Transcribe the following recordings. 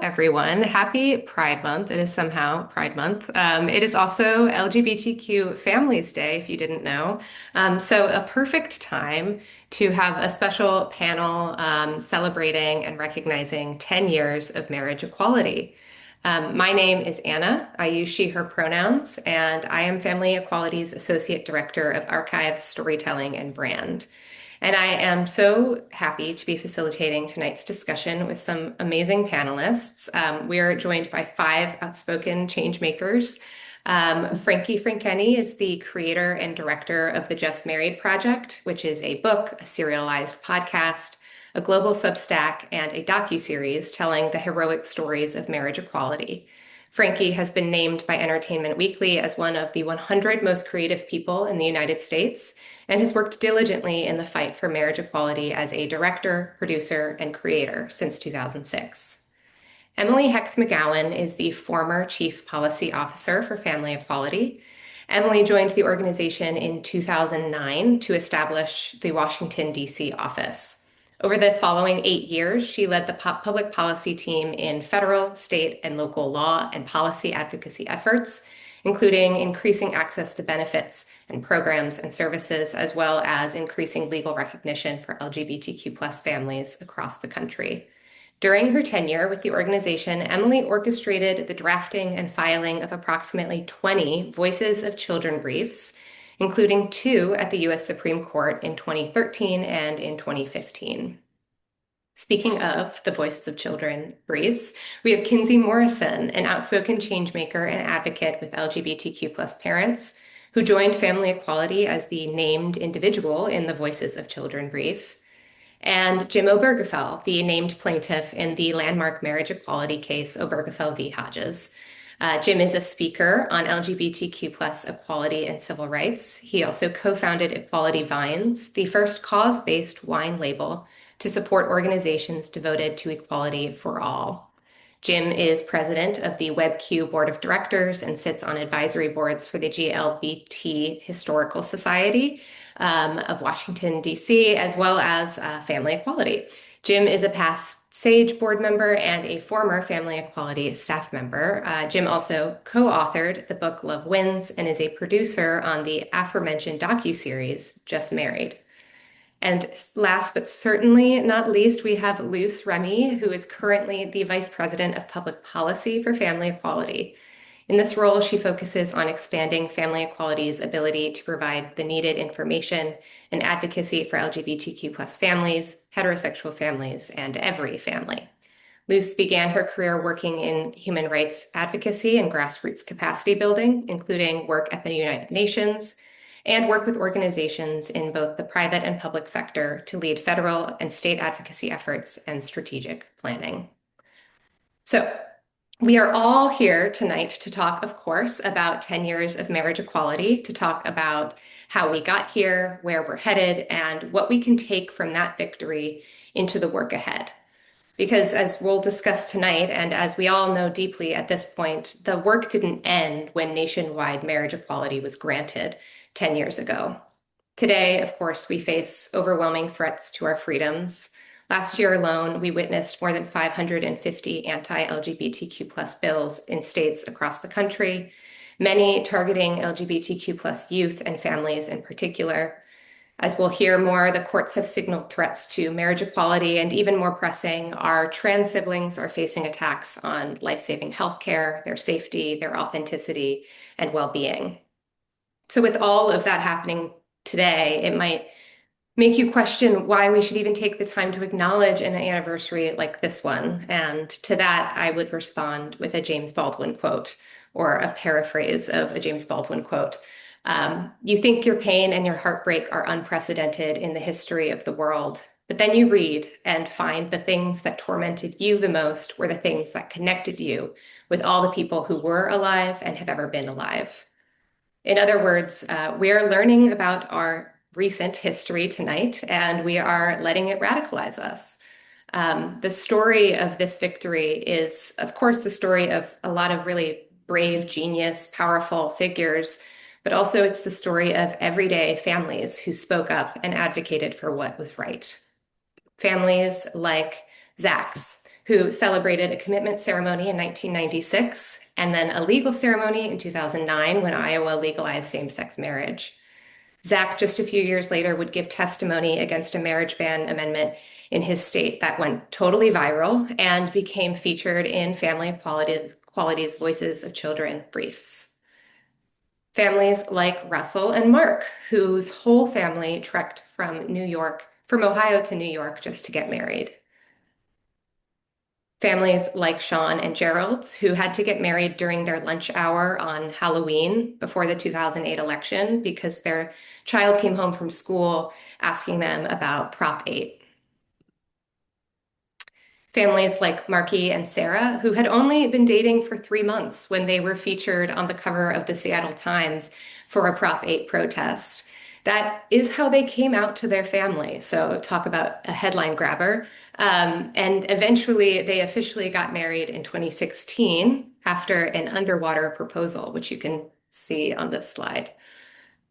everyone. Happy Pride Month. It is somehow Pride Month. It is also LGBTQ Families Day, if you didn't know. So, a perfect time to have a special panel celebrating and recognizing 10 years of marriage equality. My name is Anna. I use she, her pronouns, and I am Family Equality's Associate Director of Archives, Storytelling, and Brand. And I am so happy to be facilitating tonight's discussion with some amazing panelists. We are joined by five outspoken change makers. Frankie Frankeny is the creator and director of the Just Married project, which is a book, a serialized podcast, a global Substack, and a docuseries telling the heroic stories of marriage equality. Frankie has been named by Entertainment Weekly as one of the 100 most creative people in the United States and has worked diligently in the fight for marriage equality as a director, producer, and creator since 2006. Emily Hecht-McGowan is the former Chief Policy Officer for Family Equality. Emily joined the organization in 2009 to establish the Washington, D.C. office. Over the following 8 years, she led the public policy team in federal, state, and local law and policy advocacy efforts, including increasing access to benefits and programs and services, as well as increasing legal recognition for LGBTQ plus families across the country. During her tenure with the organization, Emily orchestrated the drafting and filing of approximately 20 Voices of Children briefs, including 2 at the U.S. Supreme Court in 2013 and in 2015. Speaking of the Voices of Children briefs, we have Kinsey Morrison, an outspoken changemaker and advocate with LGBTQ plus parents, who joined Family Equality as the named individual in the Voices of Children brief, and Jim Obergefell, the named plaintiff in the landmark marriage equality case Obergefell v. Hodges. Jim is a speaker on LGBTQ plus equality and civil rights. He also co-founded Equality Vines, the first cause-based wine label to support organizations devoted to equality for all. Jim is president of the WebQ Board of Directors and sits on advisory boards for the GLBT Historical Society of Washington, D.C., as well as Family Equality. Jim is a past SAGE board member and a former Family Equality staff member. Jim also co-authored the book Love Wins and is a producer on the aforementioned docuseries Just Married. And last but certainly not least, we have Luce Remy, who is currently the Vice President of Public Policy for Family Equality. In this role, she focuses on expanding Family Equality's ability to provide the needed information and advocacy for LGBTQ plus families, heterosexual families, and every family. Luce began her career working in human rights advocacy and grassroots capacity building, including work at the United Nations, and work with organizations in both the private and public sector to lead federal and state advocacy efforts and strategic planning. So, we are all here tonight to talk, of course, about 10 years of marriage equality, to talk about how we got here, where we're headed, and what we can take from that victory into the work ahead. Because as we'll discuss tonight, and as we all know deeply at this point, the work didn't end when nationwide marriage equality was granted 10 years ago. Today, of course, we face overwhelming threats to our freedoms. Last year alone, we witnessed more than 550 anti-LGBTQ plus bills in states across the country, many targeting LGBTQ plus youth and families in particular. As we'll hear more, the courts have signaled threats to marriage equality, and even more pressing, our trans siblings are facing attacks on life-saving healthcare, their safety, their authenticity, and well-being. So with all of that happening today, it might make you question why we should even take the time to acknowledge an anniversary like this one. And to that, I would respond with a James Baldwin quote, or a paraphrase of a James Baldwin quote. You think your pain and your heartbreak are unprecedented in the history of the world, but then you read and find the things that tormented you the most were the things that connected you with all the people who were alive and have ever been alive. In other words, we are learning about our recent history tonight, and we are letting it radicalize us. The story of this victory is, of course, the story of a lot of really brave, genius, powerful figures, but also it's the story of everyday families who spoke up and advocated for what was right. Families like Zach's, who celebrated a commitment ceremony in 1996 and then a legal ceremony in 2009 when Iowa legalized same-sex marriage. Zach, just a few years later, would give testimony against a marriage ban amendment in his state that went totally viral and became featured in Family Equality's Voices of Children briefs. Families like Russell and Mark, whose whole family trekked from Ohio to New York just to get married. Families like Sean and Gerald, who had to get married during their lunch hour on Halloween before the 2008 election because their child came home from school asking them about Prop 8. Families like Marky and Sarah, who had only been dating for 3 months when they were featured on the cover of the Seattle Times for a Prop 8 protest. That is how they came out to their family. So talk about a headline grabber. And eventually they officially got married in 2016 after an underwater proposal, which you can see on this slide.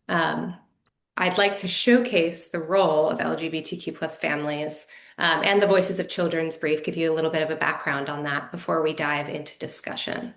I'd like to showcase the role of LGBTQ plus families and the Voices of Children's brief, give you a little bit of a background on that before we dive into discussion.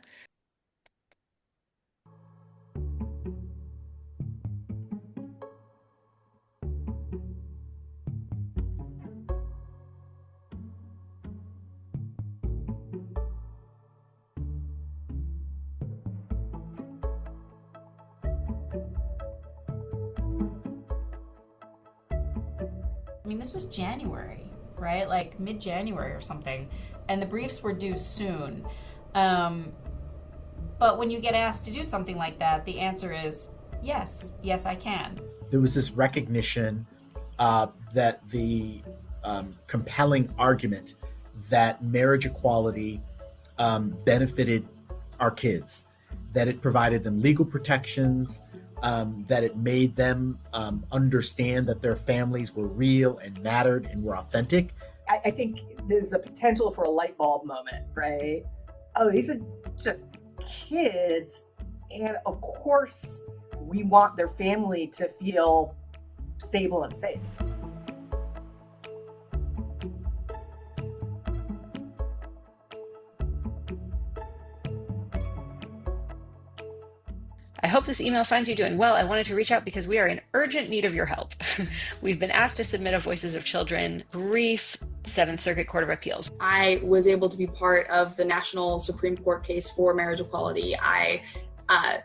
I mean, this was January, right? Like mid-January or something. And the briefs were due soon. But when you get asked to do something like that, the answer is yes, I can. There was this recognition that the compelling argument that marriage equality benefited our kids, that it provided them legal protections, that it made them understand that their families were real and mattered and were authentic. I think there's a potential for a light bulb moment, right? Oh, these are just kids. And of course, we want their family to feel stable and safe. I hope this email finds you doing well. I wanted to reach out because we are in urgent need of your help. We've been asked to submit a Voices of Children brief, 7th Circuit Court of Appeals. I was able to be part of the National Supreme Court case for marriage equality. I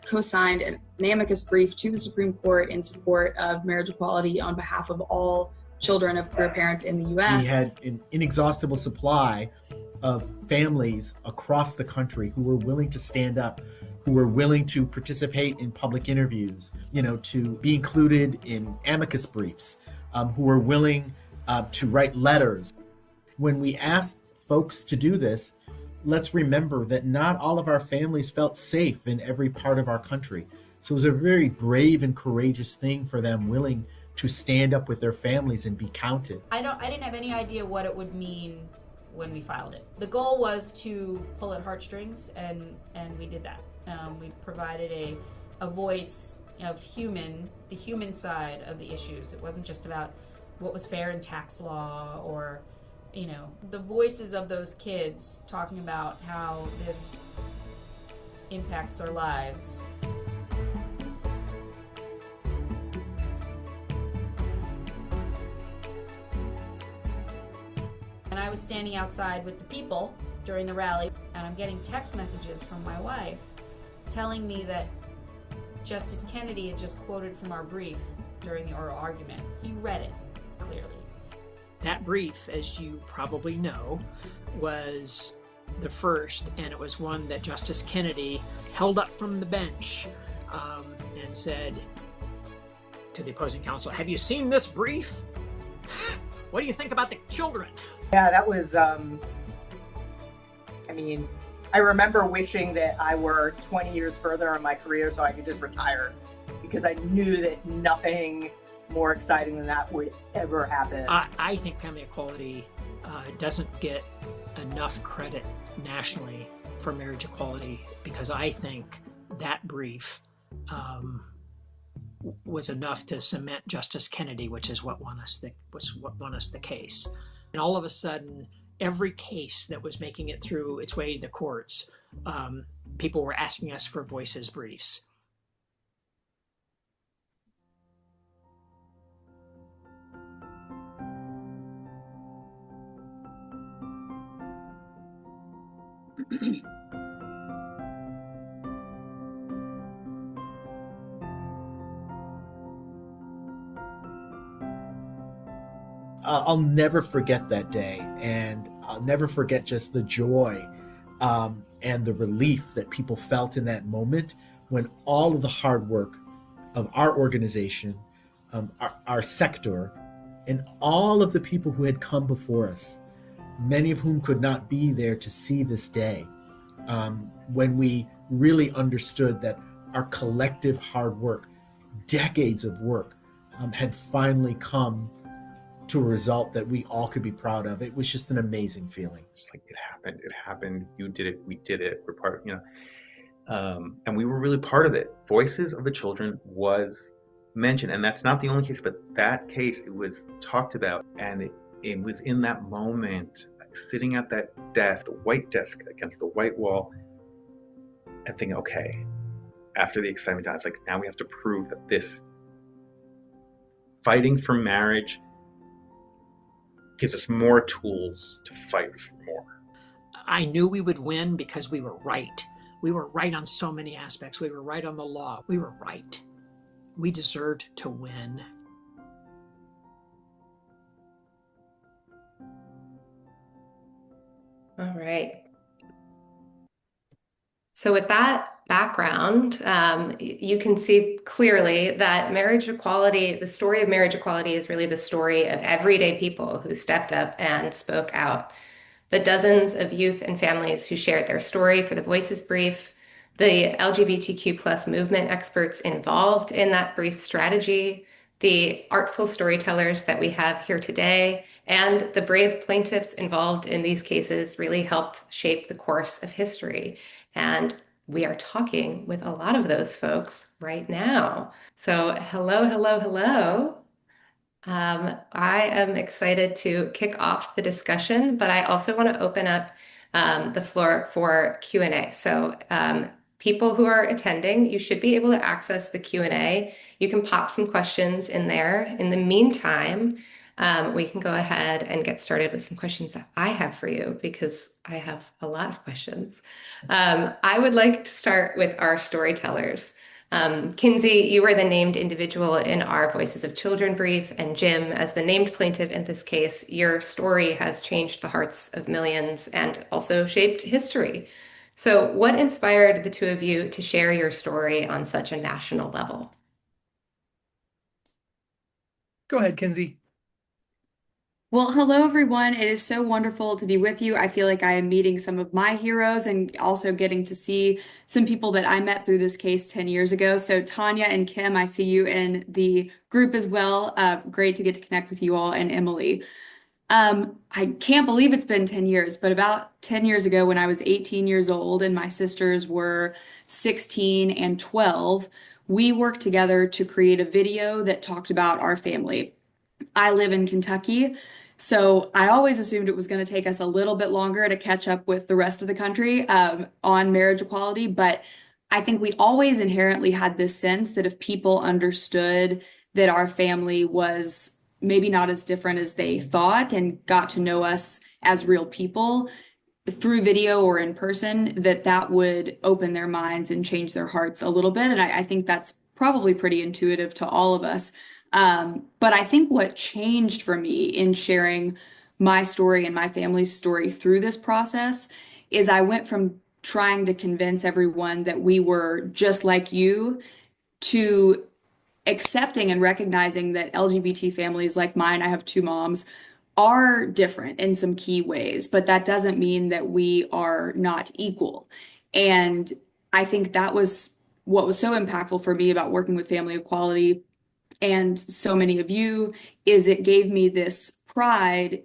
co-signed an amicus brief to the Supreme Court in support of marriage equality on behalf of all children of queer parents in the U.S. We had an inexhaustible supply of families across the country who were willing to stand up, who were willing to participate in public interviews, to be included in amicus briefs, who were willing to write letters. When we asked folks to do this, let's remember that not all of our families felt safe in every part of our country. So it was a very brave and courageous thing for them, willing to stand up with their families and be counted. I didn't have any idea what it would mean when we filed it. The goal was to pull at heartstrings, and we did that. We provided a voice of the human side of the issues. It wasn't just about what was fair in tax law or, the voices of those kids talking about how this impacts their lives. And I was standing outside with the people during the rally, and I'm getting text messages from my wife telling me that Justice Kennedy had just quoted from our brief during the oral argument. He read it clearly. That brief, as you probably know, was the first, and it was one that Justice Kennedy held up from the bench and said to the opposing counsel, "Have you seen this brief? What do you think about the children?" Yeah, that was, I remember wishing that I were 20 years further in my career so I could just retire, because I knew that nothing more exciting than that would ever happen. I think family equality doesn't get enough credit nationally for marriage equality, because I think that brief was enough to cement Justice Kennedy, which is what won us the case. And all of a sudden, every case that was making it through its way to the courts, people were asking us for voices briefs. I'll never forget that day, and I'll never forget just the joy and the relief that people felt in that moment when all of the hard work of our organization, our sector, and all of the people who had come before us, many of whom could not be there to see this day, when we really understood that our collective hard work, decades of work, had finally come to a result that we all could be proud of. It was just an amazing feeling. It's like, it happened, you did it, we did it, we're part, and we were really part of it. Voices of the Children was mentioned, and that's not the only case, but that case, it was talked about, and it was in that moment, sitting at that desk, the white desk against the white wall, and thinking, okay, after the excitement dies, like, now we have to prove that this fighting for marriage gives us more tools to fight for more. I knew we would win because we were right. We were right on so many aspects. We were right on the law. We were right. We deserved to win. All right. So with that background, you can see clearly that marriage equality, the story of marriage equality is really the story of everyday people who stepped up and spoke out. The dozens of youth and families who shared their story for the Voices Brief, the LGBTQ plus movement experts involved in that brief strategy, the artful storytellers that we have here today, and the brave plaintiffs involved in these cases really helped shape the course of history. And we are talking with a lot of those folks right now. So hello, hello, hello. I am excited to kick off the discussion, but I also want to open up the floor for Q&A. So people who are attending, you should be able to access the Q&A. You can pop some questions in there. In the meantime, we can go ahead and get started with some questions that I have for you, because I have a lot of questions. I would like to start with our storytellers. Kinsey, you were the named individual in our Voices of Children brief, and Jim, as the named plaintiff in this case, your story has changed the hearts of millions and also shaped history. So what inspired the two of you to share your story on such a national level? Go ahead, Kinsey. Well, hello, everyone. It is so wonderful to be with you. I feel like I am meeting some of my heroes and also getting to see some people that I met through this case 10 years ago. So Tanya and Kim, I see you in the group as well. Great to get to connect with you all, and Emily. I can't believe it's been 10 years, but about 10 years ago when I was 18 years old and my sisters were 16 and 12, we worked together to create a video that talked about our family. I live in Kentucky, so I always assumed it was going to take us a little bit longer to catch up with the rest of the country on marriage equality, but I think we always inherently had this sense that if people understood that our family was maybe not as different as they thought and got to know us as real people through video or in person, that would open their minds and change their hearts a little bit. And I think that's probably pretty intuitive to all of us. But I think what changed for me in sharing my story and my family's story through this process is I went from trying to convince everyone that we were just like you to accepting and recognizing that LGBT families like mine, I have two moms, are different in some key ways, but that doesn't mean that we are not equal. And I think that was what was so impactful for me about working with family equality and so many of you, is it gave me this pride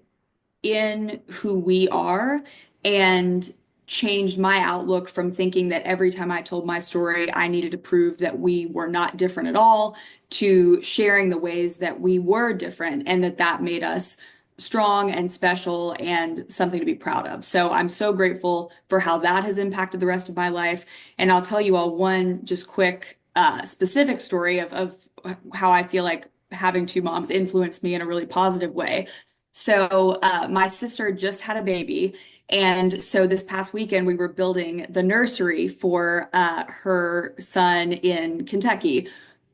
in who we are and changed my outlook from thinking that every time I told my story, I needed to prove that we were not different at all, to sharing the ways that we were different and that made us strong and special and something to be proud of. So I'm so grateful for how that has impacted the rest of my life. And I'll tell you all one just quick specific story of how I feel like having two moms influenced me in a really positive way. So my sister just had a baby. And so this past weekend, we were building the nursery for her son in Kentucky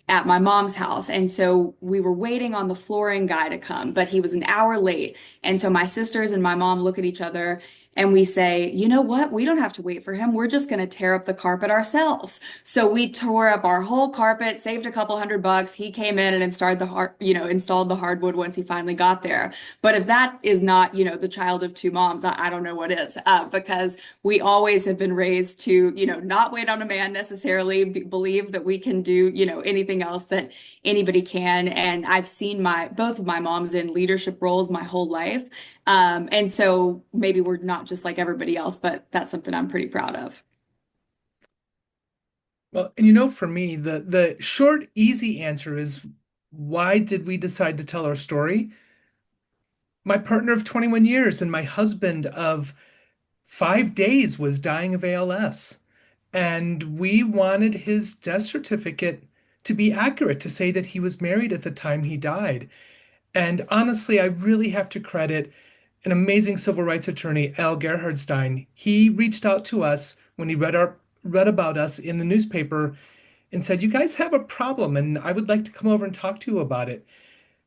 at my mom's house. And so we were waiting on the flooring guy to come, but he was an hour late. And so my sisters and my mom look at each other and we say, you know what? We don't have to wait for him. We're just going to tear up the carpet ourselves. So we tore up our whole carpet, saved a couple $100. He came in and installed the hardwood once he finally got there. But if that is not, the child of two moms, I don't know what is, because we always have been raised to, not wait on a man necessarily, believe that we can do, anything else that anybody can. And I've seen both of my moms in leadership roles my whole life. And so maybe we're not just like everybody else, but that's something I'm pretty proud of. Well, and for me, the short, easy answer is, why did we decide to tell our story? My partner of 21 years and my husband of 5 days was dying of ALS. And we wanted his death certificate to be accurate, to say that he was married at the time he died. And honestly, I really have to credit an amazing civil rights attorney, Al Gerhardstein. He reached out to us when he read about us in the newspaper and said, "You guys have a problem, and I would like to come over and talk to you about it."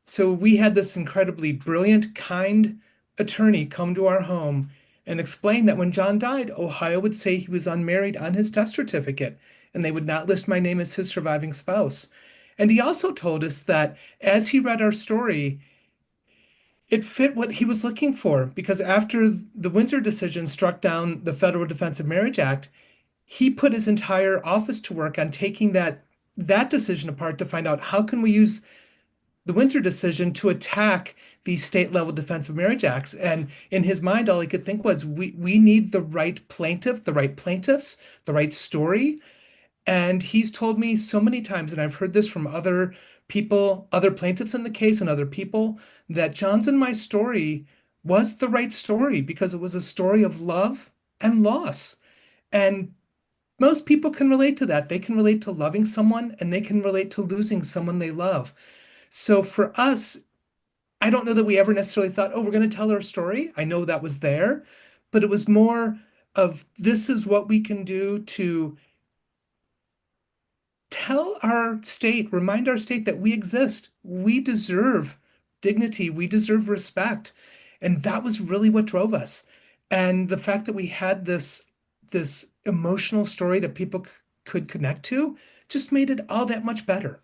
So we had this incredibly brilliant, kind attorney come to our home and explain that when John died, Ohio would say he was unmarried on his death certificate, and they would not list my name as his surviving spouse. And he also told us that as he read our story, it fit what he was looking for, because after the Windsor decision struck down the Federal Defense of Marriage Act, he put his entire office to work on taking that decision apart to find out how can we use the Windsor decision to attack these state level defense of marriage acts. And in his mind, all he could think was, we need the right plaintiff, the right plaintiffs, the right story. And he's told me so many times, and I've heard this from other people, other plaintiffs in the case and other people, that John's and my story was the right story because it was a story of love and loss. And most people can relate to that. They can relate to loving someone and they can relate to losing someone they love. So for us, I don't know that we ever necessarily thought, oh, we're going to tell our story. I know that was there, but it was more of, this is what we can do to tell our state, remind our state that we exist. We deserve dignity. We deserve respect. And that was really what drove us. And the fact that we had this emotional story that people could connect to just made it all that much better.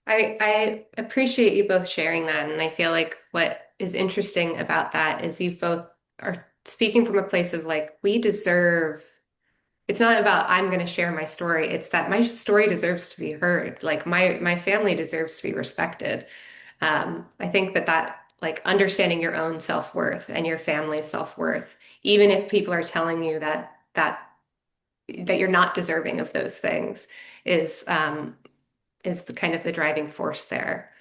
I appreciate you both sharing that. And I feel like what is interesting about that is you both are speaking from a place of like, we deserve, it's not about I'm going to share my story. It's that my story deserves to be heard. Like my family deserves to be respected. I think that like understanding your own self-worth and your family's self-worth, even if people are telling you that you're not deserving of those things, is the kind of the driving force there.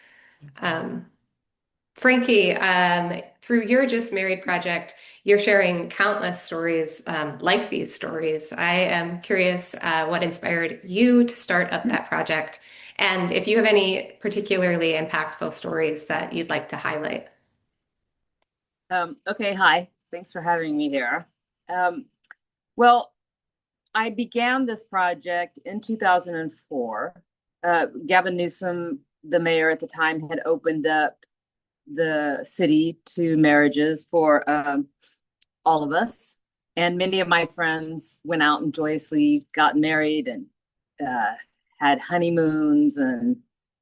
Frankie, through your Just Married project, you're sharing countless stories like these stories. I am curious what inspired you to start up that project, and if you have any particularly impactful stories that you'd like to highlight. Okay, hi. Thanks for having me here. Well, I began this project in 2004. Gavin Newsom, the mayor at the time, had opened up the city to marriages for all of us. And many of my friends went out and joyously got married and had honeymoons. And,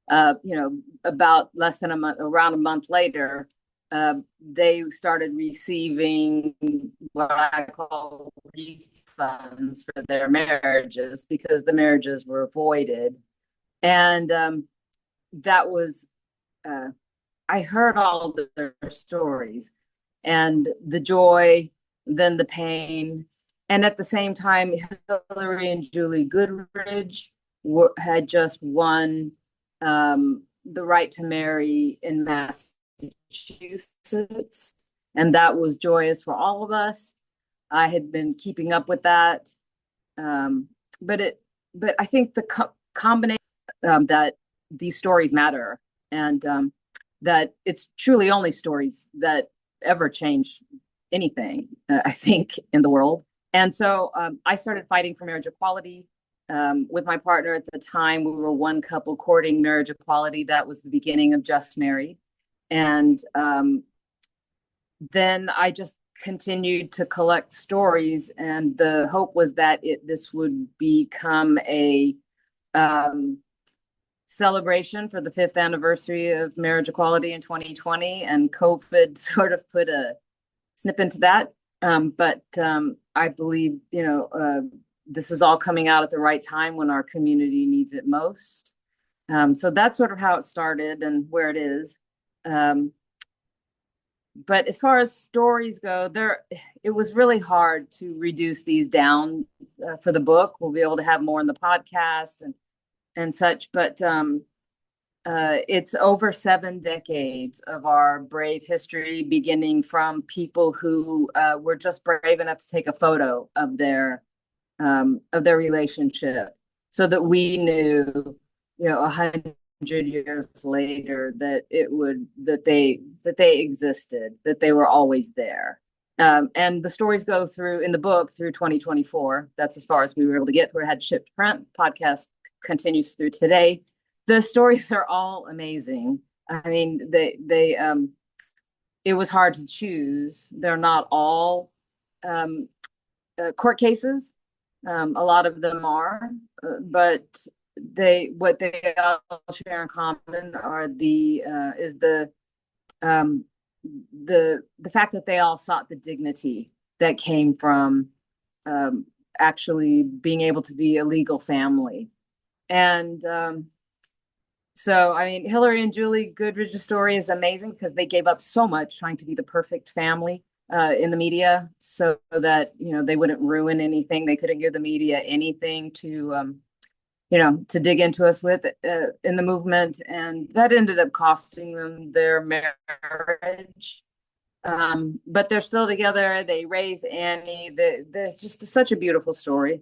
about less than around a month later, they started receiving what I call refunds for their marriages because the marriages were voided. And that was, I heard all of their stories and the joy, then the pain. And at the same time, Hillary and Julie Goodridge had just won the right to marry in Massachusetts, and that was joyous for all of us. I had been keeping up with that, but I think the combination that these stories matter, and that it's truly only stories that ever change anything, I think, in the world. And so I started fighting for marriage equality with my partner at the time. We were one couple courting marriage equality. That was the beginning of JustMarried. And then I just continued to collect stories, and the hope was that this would become a celebration for the 5th anniversary of marriage equality in 2020, and COVID sort of put a snip into that. But I believe, this is all coming out at the right time when our community needs it most. So that's sort of how it started and where it is. But as far as stories go, it was really hard to reduce these down for the book. We'll be able to have more in the podcast and such, but it's over 7 decades of our brave history, beginning from people who were just brave enough to take a photo of their relationship, so that we knew, 100 years later that they existed, that they were always there. And the stories go through in the book through 2024. That's as far as we were able to get. We had to ship to print. Podcast continues through today. The stories are all amazing. I mean, it was hard to choose. They're not all court cases. A lot of them are, but what they all share in common are the fact that they all sought the dignity that came from actually being able to be a legal family. And so, I mean, Hillary and Julie Goodridge's story is amazing because they gave up so much trying to be the perfect family in the media, so that they wouldn't ruin anything. They couldn't give the media anything to to dig into us with in the movement, and that ended up costing them their marriage. But they're still together. They raised Annie. There's just such a beautiful story.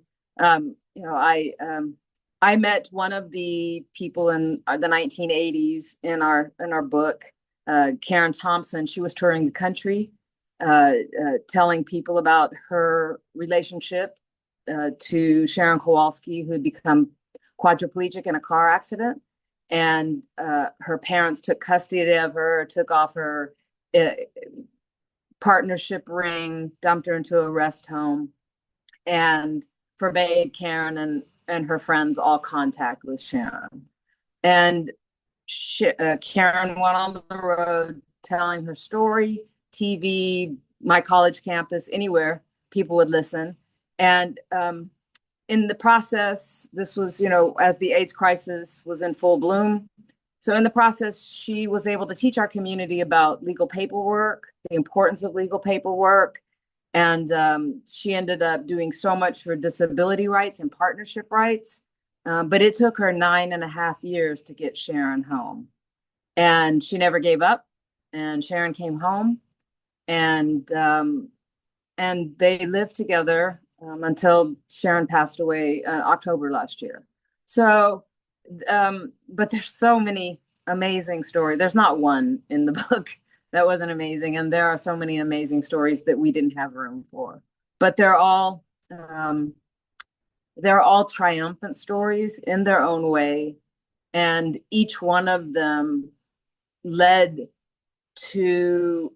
I met one of the people in the 1980s in our book, Karen Thompson. She was touring the country, telling people about her relationship to Sharon Kowalski, who had become quadriplegic in a car accident. And her parents took custody of her, took off her partnership ring, dumped her into a rest home, and forbade Karen and her friends all contact with Sharon. And Karen went on the road telling her story, TV, my college campus, anywhere people would listen. And in the process, this was, as the AIDS crisis was in full bloom. So in the process, she was able to teach our community about legal paperwork, the importance of legal paperwork. And she ended up doing so much for disability rights and partnership rights. But it took her 9.5 years to get Sharon home. And she never gave up. And Sharon came home. And they lived together until Sharon passed away October last year. So, but there's so many amazing stories. There's not one in the book that wasn't amazing, and there are so many amazing stories that we didn't have room for. But they're all triumphant stories in their own way, and each one of them led to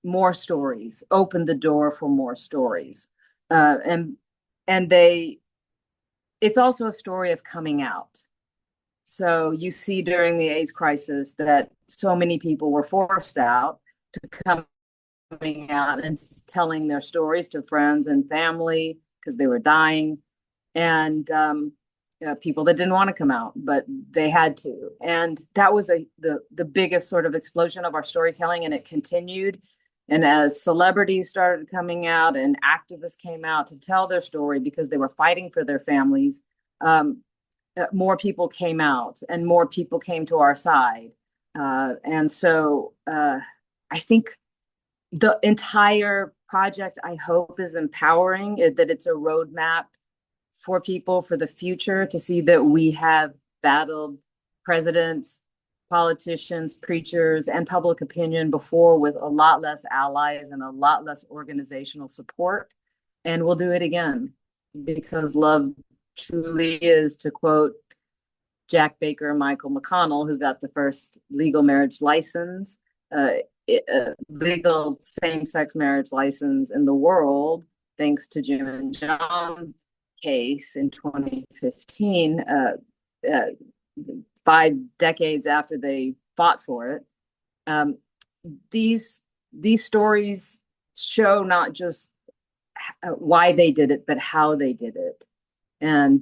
more stories, opened the door for more stories. And it's also a story of coming out. So you see during the AIDS crisis that so many people were forced out to coming out and telling their stories to friends and family because they were dying, and people that didn't want to come out, but they had to. And that was the biggest sort of explosion of our storytelling, and it continued. And as celebrities started coming out and activists came out to tell their story because they were fighting for their families, more people came out and more people came to our side. And so I think the entire project, I hope, is empowering, that it's a roadmap for people for the future to see that we have battled presidents, politicians, preachers, and public opinion before with a lot less allies and a lot less organizational support. And we'll do it again because love truly is, to quote Jack Baker and Michael McConnell, who got the first legal marriage license, legal same-sex marriage license in the world, thanks to Jim and John's case in 2015, 5 decades after they fought for it. These stories show not just why they did it, but how they did it. And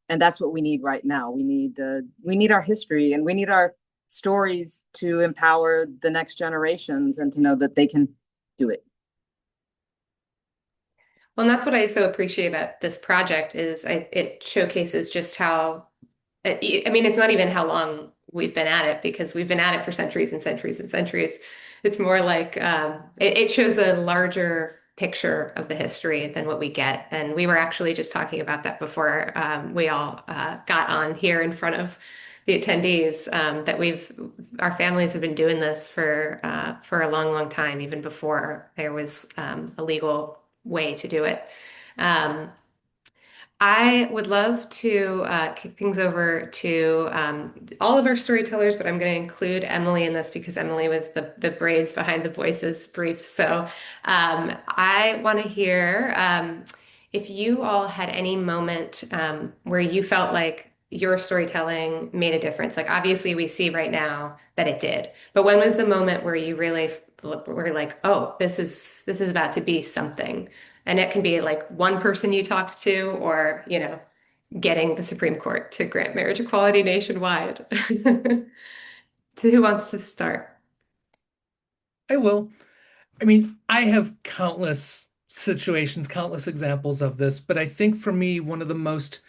that's what we need right now. We need our history, and we need our stories to empower the next generations and to know that they can do it. Well, and that's what I so appreciate about this project is it showcases just how, I mean, it's not even how long we've been at it because we've been at it for centuries and centuries and centuries. It's more like it shows a larger picture of the history than what we get. And we were actually just talking about that before we all got on here in front of the attendees, that our families have been doing this for a long, long time, even before there was a legal way to do it. I would love to kick things over to all of our storytellers, but I'm going to include Emily in this because Emily was the brains behind the voices brief. So I want to hear if you all had any moment where you felt like your storytelling made a difference. Like obviously we see right now that it did, but when was the moment where you really were like, oh, this is about to be something? And it can be like one person you talked to or, getting the Supreme Court to grant marriage equality nationwide. So who wants to start? I will. I mean, I have countless situations, countless examples of this, but I think for me, one of the most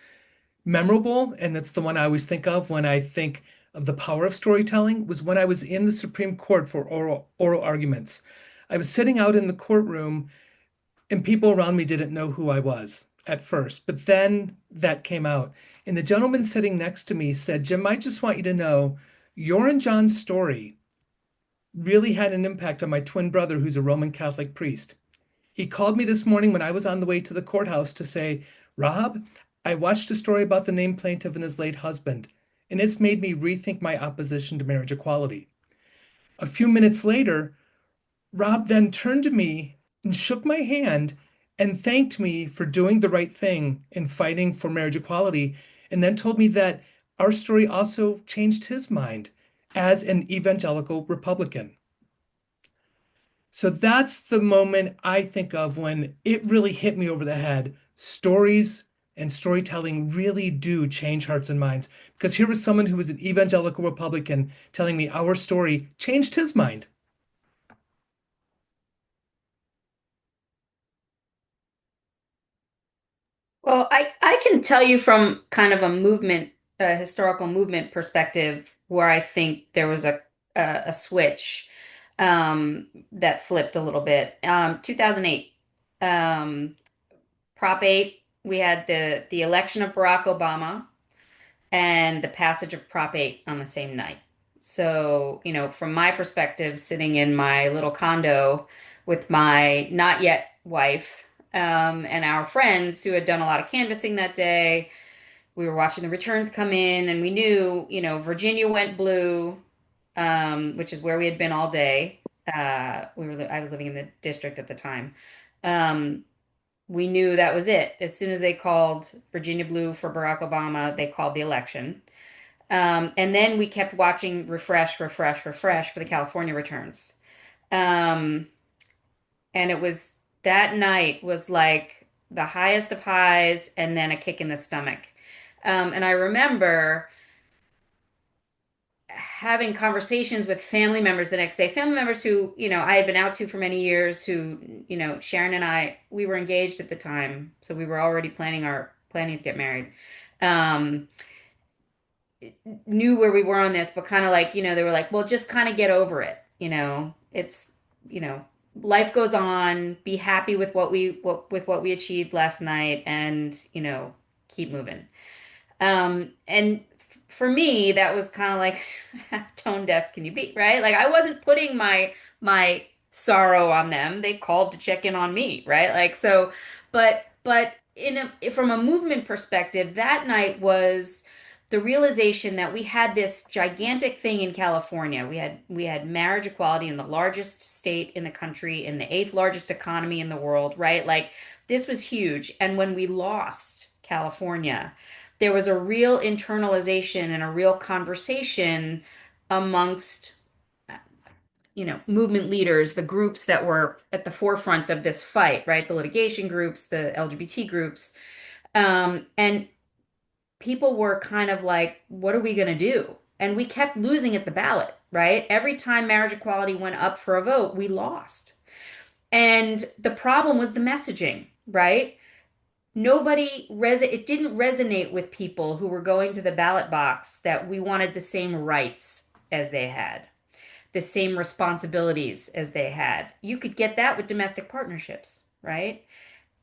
memorable, and that's the one I always think of when I think of the power of storytelling, was when I was in the Supreme Court for oral arguments. I was sitting out in the courtroom and people around me didn't know who I was at first, but then that came out. And the gentleman sitting next to me said, Jim, I just want you to know your and John's story really had an impact on my twin brother, who's a Roman Catholic priest. He called me this morning when I was on the way to the courthouse to say, Rob, I watched a story about the named plaintiff and his late husband, and it's made me rethink my opposition to marriage equality. A few minutes later, Rob then turned to me and shook my hand and thanked me for doing the right thing in fighting for marriage equality, and then told me that our story also changed his mind as an evangelical Republican. So that's the moment I think of when it really hit me over the head. Stories and storytelling really do change hearts and minds. Because here was someone who was an evangelical Republican telling me our story changed his mind. Well, I can tell you from kind of a historical movement perspective, where I think there was a switch that flipped a little bit. 2008, um, Prop 8, we had the election of Barack Obama and the passage of Prop 8 on the same night. So, from my perspective, sitting in my little condo with my not yet wife, and our friends who had done a lot of canvassing that day, we were watching the returns come in, and we knew, Virginia went blue, which is where we had been all day. I was living in the district at the time. Um, we knew that was it. As soon as they called Virginia blue for Barack Obama, they called the election. And then we kept watching refresh, refresh, refresh for the California returns. Um, and it was that night was like the highest of highs and then a kick in the stomach. And I remember having conversations with family members the next day, family members who, I had been out to for many years, who, Sharon and I, we were engaged at the time. So we were already planning to get married. knew where we were on this, but kind of like, they were like, well, just kind of get over it. It's, you know, life goes on, be happy with with what we achieved last night and, keep moving. And for me, that was kind of like, how tone deaf can you be, right? Like I wasn't putting my sorrow on them. They called to check in on me, right? Like so, but from a movement perspective, that night was the realization that we had this gigantic thing in California. We had marriage equality in the largest state in the country, in the eighth largest economy in the world, right? Like this was huge. And when we lost California, there was a real internalization and a real conversation amongst movement leaders, the groups that were at the forefront of this fight, right? The litigation groups, the LGBT groups. And people were kind of like, what are we going to do? And we kept losing at the ballot, right? Every time marriage equality went up for a vote, we lost. And the problem was the messaging, right? It didn't resonate with people who were going to the ballot box that we wanted the same rights as they had, the same responsibilities as they had. You could get that with domestic partnerships, right?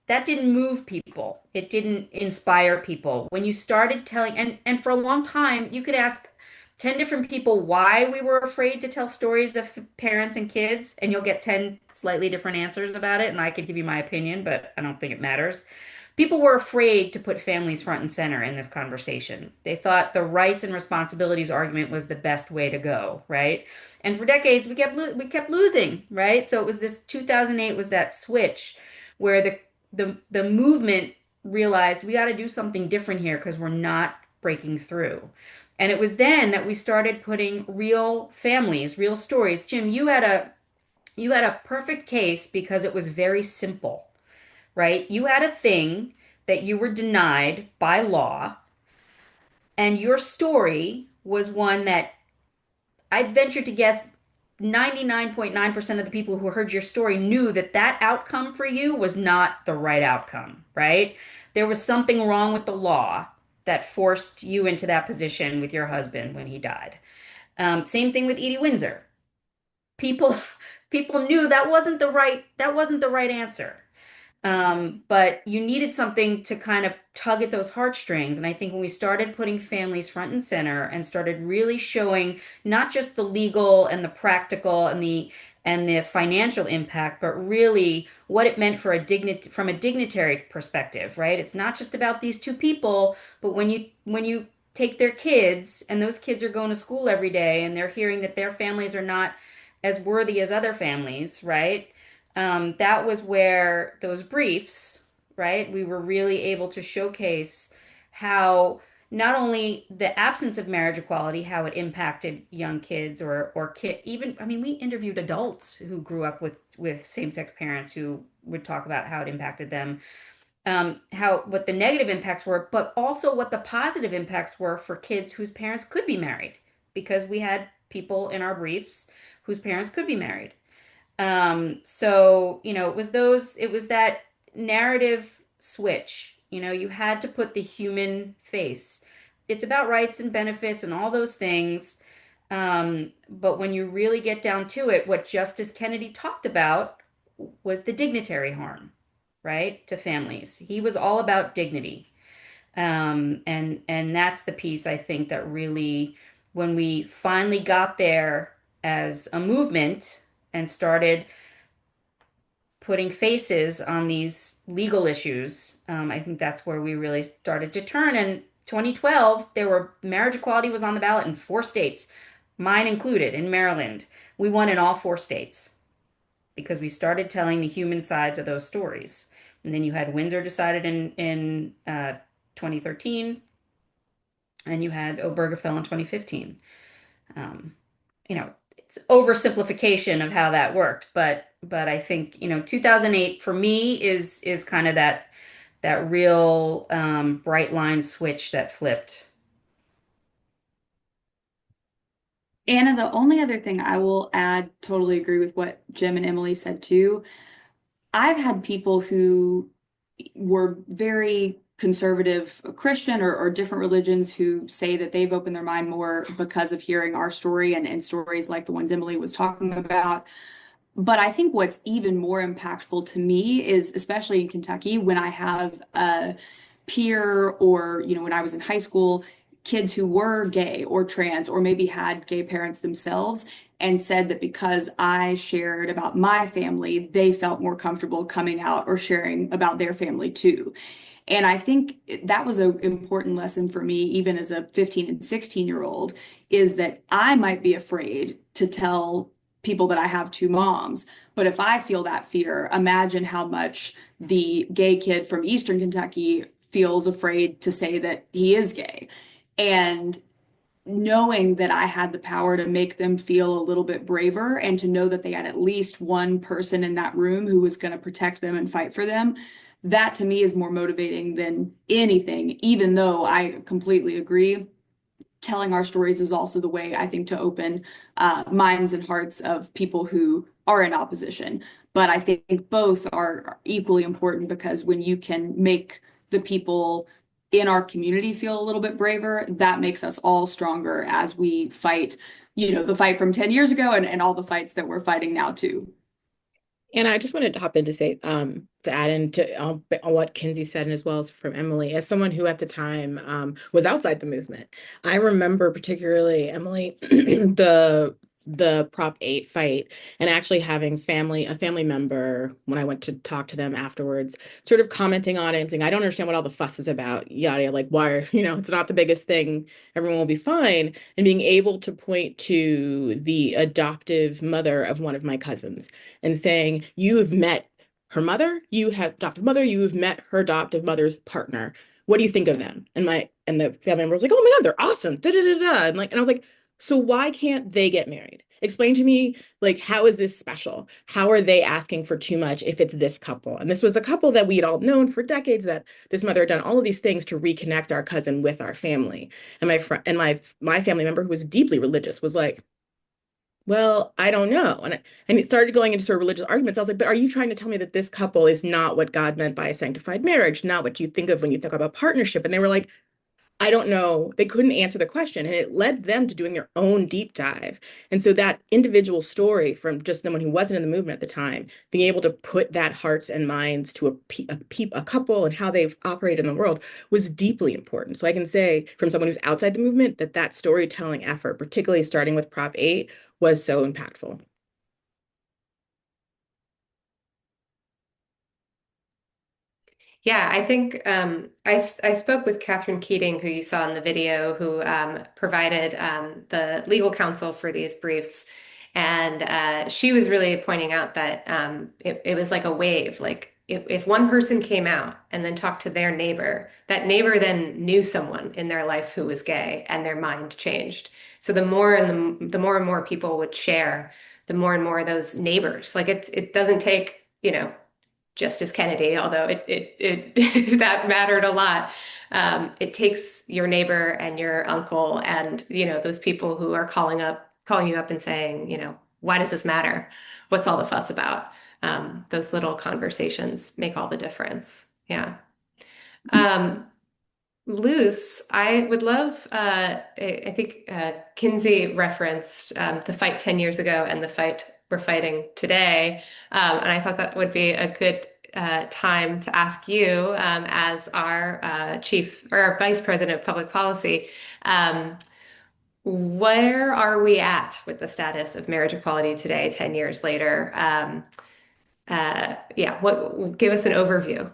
That didn't move people. It didn't inspire people. When you started telling, and for a long time, you could ask 10 different people why we were afraid to tell stories of parents and kids, and you'll get 10 slightly different answers about it. And I could give you my opinion, but I don't think it matters. People were afraid to put families front and center in this conversation. They thought the rights and responsibilities argument was the best way to go, right? And for decades we kept losing, right? So it was this 2008 was that switch where the movement realized we got to do something different here because we're not breaking through. And it was then that we started putting real families, real stories. Jim, you had a perfect case because it was very simple, right? You had a thing that you were denied by law, and your story was one that I venture to guess 99.9% of the people who heard your story knew that that outcome for you was not the right outcome, right? There was something wrong with the law that forced you into that position with your husband when he died. Same thing with Edie Windsor. People people knew that wasn't the right answer. But you needed something to kind of tug at those heartstrings. And I think when we started putting families front and center and started really showing not just the legal and the practical and the financial impact, but really what it meant from a dignitary perspective, right? It's not just about these two people, but when you take their kids and those kids are going to school every day and they're hearing that their families are not as worthy as other families, right? That was where those briefs, right? We were really able to showcase how not only the absence of marriage equality, how it impacted young kids or kid, even, I mean, we interviewed adults who grew up with same-sex parents who would talk about how it impacted them, what the negative impacts were, but also what the positive impacts were for kids whose parents could be married, because we had people in our briefs whose parents could be married. So, it was that narrative switch. You had to put the human face. It's about rights and benefits and all those things. But when you really get down to it, what Justice Kennedy talked about was the dignitary harm, right, to families. He was all about dignity. And that's the piece I think that really, when we finally got there as a movement and started putting faces on these legal issues, I think that's where we really started to turn. In 2012, marriage equality was on the ballot in 4 states, mine included, in Maryland. We won in all 4 states because we started telling the human sides of those stories. And then you had Windsor decided in 2013, and you had Obergefell in 2015. It's oversimplification of how that worked, but I think 2008 for me is kind of that real bright line switch that flipped. Anna, the only other thing I will add, totally agree with what Jim and Emily said too. I've had people who were very conservative Christian or different religions who say that they've opened their mind more because of hearing our story and stories like the ones Emily was talking about. But I think what's even more impactful to me is, especially in Kentucky, when I have a peer or, when I was in high school, kids who were gay or trans or maybe had gay parents themselves and said that because I shared about my family, they felt more comfortable coming out or sharing about their family too. And I think that was an important lesson for me, even as a 15 and 16-year-old, is that I might be afraid to tell people that I have two moms. But if I feel that fear, imagine how much the gay kid from Eastern Kentucky feels afraid to say that he is gay. And knowing that I had the power to make them feel a little bit braver and to know that they had at least one person in that room who was going to protect them and fight for them, that to me is more motivating than anything, even though I completely agree. Telling our stories is also the way I think to open minds and hearts of people who are in opposition. But I think both are equally important because when you can make the people in our community feel a little bit braver, that makes us all stronger as we fight, the fight from 10 years ago and all the fights that we're fighting now too. And I just wanted to hop in to say, to add into on what Kinsey said, and as well as from Emily, as someone who at the time was outside the movement, I remember particularly, Emily, the Prop 8 fight, and actually having a family member, when I went to talk to them afterwards, sort of commenting on it and saying, I don't understand what all the fuss is about, yada, like, why are, it's not the biggest thing, everyone will be fine. And being able to point to the adoptive mother of one of my cousins and saying, you have met her mother, you have adoptive mother, you have met her adoptive mother's partner. What do you think of them? And the family member was like, oh my God, they're awesome. Da, da, da, da. And I was like, so why can't they get married? Explain to me, like, how is this special? How are they asking for too much if it's this couple? And this was a couple that we had all known for decades, that this mother had done all of these things to reconnect our cousin with our family. And my friend and my family member, who was deeply religious, was like, well, I don't know. And it started going into sort of religious arguments. I was like, but are you trying to tell me that this couple is not what God meant by a sanctified marriage, not what you think of when you think about partnership? And they were like, I don't know. They couldn't answer the question. And it led them to doing their own deep dive. And so that individual story from just someone who wasn't in the movement at the time, being able to put that hearts and minds to a couple and how they've operated in the world was deeply important. So I can say from someone who's outside the movement that storytelling effort, particularly starting with Prop 8, was so impactful. Yeah, I think I spoke with Catherine Keating, who you saw in the video, who provided the legal counsel for these briefs. And she was really pointing out that it was like a wave. Like if one person came out and then talked to their neighbor, that neighbor then knew someone in their life who was gay and their mind changed. So the more and more people would share, the more and more those neighbors, like it doesn't take, Justice Kennedy, although it that mattered a lot. It takes your neighbor and your uncle and those people who are calling you up and saying, why does this matter? What's all the fuss about? Those little conversations make all the difference. Yeah. Luce, I would love. I think Kinsey referenced the fight 10 years ago and the fight we're fighting today. And I thought that would be a good time to ask you, as our chief or our vice president of public policy, where are we at with the status of marriage equality today, 10 years later? Yeah, give us an overview.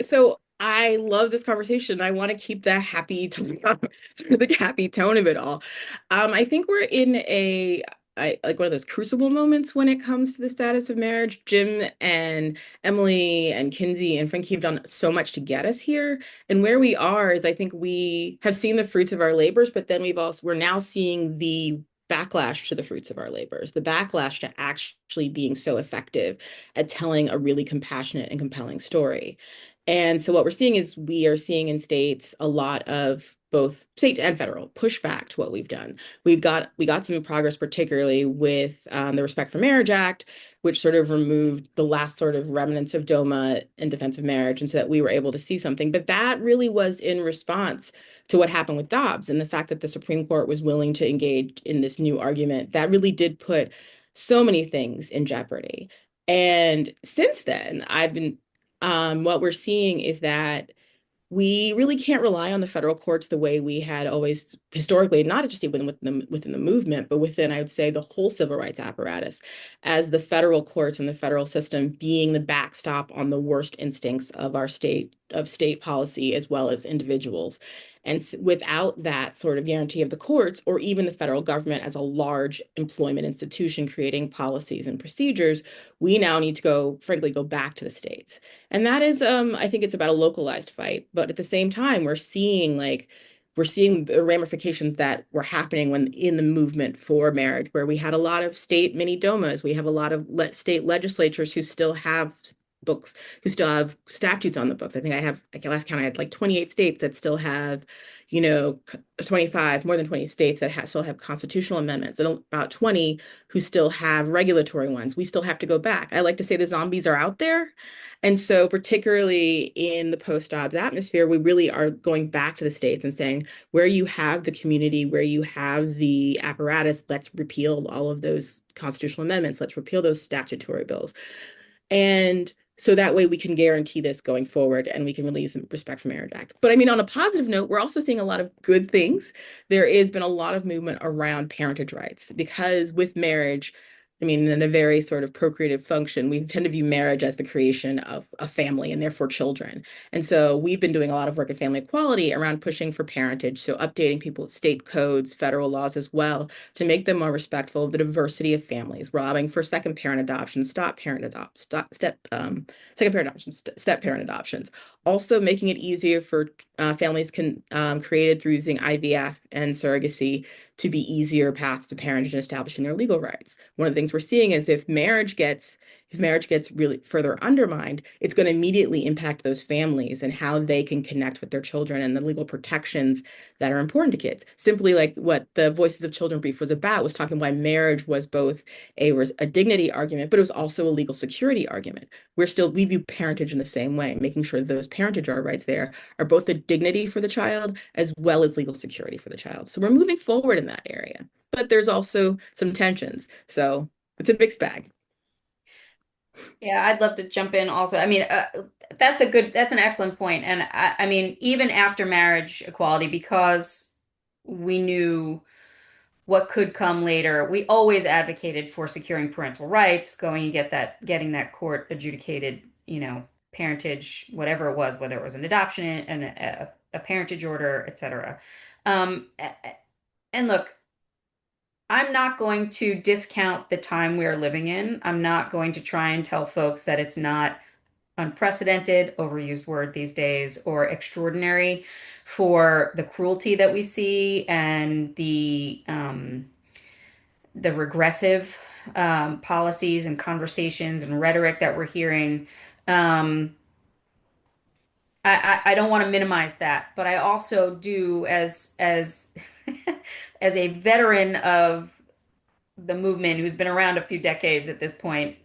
So I love this conversation. I want to keep the happy tone, sort of the happy tone of it all. I think we're in like one of those crucible moments when it comes to the status of marriage. Jim and Emily and Kinsey and Frankie have done so much to get us here. And where we are is, I think we have seen the fruits of our labors, but then we're now seeing the backlash to the fruits of our labors, the backlash to actually being so effective at telling a really compassionate and compelling story. And so what we're seeing is we are seeing in states a lot of both state and federal pushback to what we've done. We got some progress, particularly with the Respect for Marriage Act, which sort of removed the last sort of remnants of DOMA in defense of marriage, and so that we were able to see something. But that really was in response to what happened with Dobbs and the fact that the Supreme Court was willing to engage in this new argument. That really did put so many things in jeopardy. And since then, what we're seeing is that we really can't rely on the federal courts the way we had always historically, not just even within the movement, but within, I would say, the whole civil rights apparatus, as the federal courts and the federal system being the backstop on the worst instincts of state policy as well as individuals. And without that sort of guarantee of the courts or even the federal government as a large employment institution creating policies and procedures, we now need to frankly, go back to the states. And that is, I think it's about a localized fight. But at the same time, we're seeing the ramifications that were happening when in the movement for marriage, where we had a lot of state mini domas. We have a lot of state legislatures who still have books, who still have statutes on the books. I think last count, I had like 28 states that still have, 25, more than 20 states that still have constitutional amendments, and about 20 who still have regulatory ones. We still have to go back. I like to say the zombies are out there. And so particularly in the post-Dobbs atmosphere, we really are going back to the states and saying, where you have the community, where you have the apparatus, let's repeal all of those constitutional amendments. Let's repeal those statutory bills. And so that way we can guarantee this going forward, and we can really use the Respect for Marriage Act. But I mean, on a positive note, we're also seeing a lot of good things. There has been a lot of movement around parentage rights, because with marriage, I mean, in a very sort of procreative function, we tend to view marriage as the creation of a family and therefore children. And so we've been doing a lot of work in family equality around pushing for parentage, so updating people's state codes, federal laws as well, to make them more respectful of the diversity of families, robbing for second parent adoptions, step parent adoptions. Also making it easier for families created through using IVF and surrogacy to be easier paths to parentage and establishing their legal rights. One of the things we're seeing is if marriage gets really further undermined, it's going to immediately impact those families and how they can connect with their children and the legal protections that are important to kids. Simply like what the Voices of Children brief was about, was talking why marriage was both a dignity argument, but it was also a legal security argument. We view parentage in the same way, making sure those parentage rights there are both a dignity for the child as well as legal security for the child. So we're moving forward in that area, but there's also some tensions. So it's a mixed bag. Yeah, I'd love to jump in also. I mean, that's an excellent point. And I mean, even after marriage equality, because we knew what could come later, we always advocated for securing parental rights, getting that court adjudicated, parentage, whatever it was, whether it was an adoption and a parentage order, etc. And look, I'm not going to discount the time we are living in. I'm not going to try and tell folks that it's not unprecedented, overused word these days, or extraordinary for the cruelty that we see and the regressive policies and conversations and rhetoric that we're hearing. I don't want to minimize that, but I also do, as as a veteran of the movement who's been around a few decades at this point,